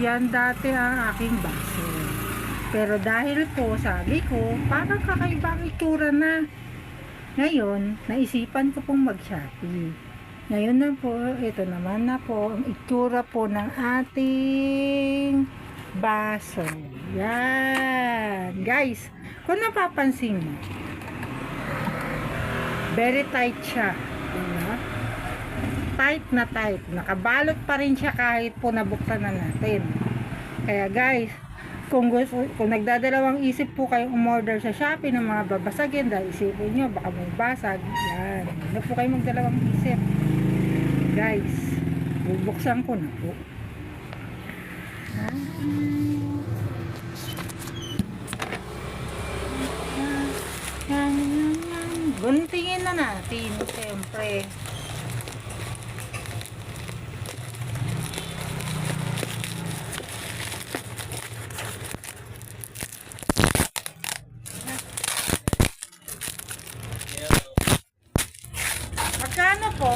Yan dati ang aking baso. Pero dahil po sabi ko, parang kakaiba ang itsura na. Ngayon, naisipan ko pong mag-Shopee. Ngayon na po, ito naman na po ang itsura po ng ating baso. Yan. Guys, kung napapansin mo, very tight siya. Diba? Tight na tight. Nakabalot pa rin siya kahit po nabuksan na natin. Kaya guys, kung nagdadalawang isip po kayong umorder sa Shopee ng mga babasagin dahil isipin nyo baka may basag, yan. Huwag po kayo magdalawang isip. Guys, bubuksan ko na po. Guntingin na natin, siyempre. Magkano po?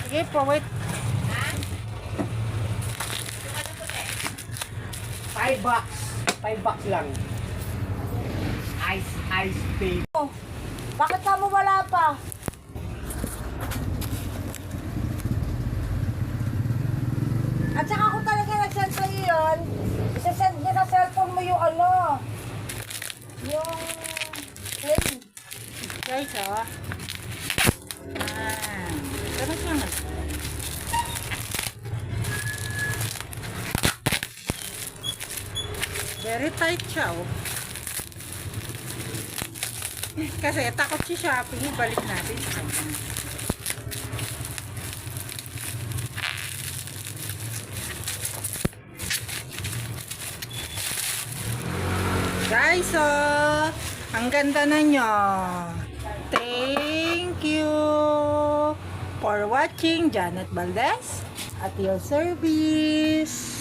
Sige po, wait. $5. $5 lang. Ice tea. Oh, bakit ka mo wala pa? At saka kung talaga nag-send sa'yo yun, isasend niya sa cellphone mo yung ano, yung link. Guys, oh. Ganun lang. Very tight siya, oh. Kasi takot si Shopee, balik natin. Guys, oh, ang ganda na nyo. Thank you for watching. Janet Valdez at your service.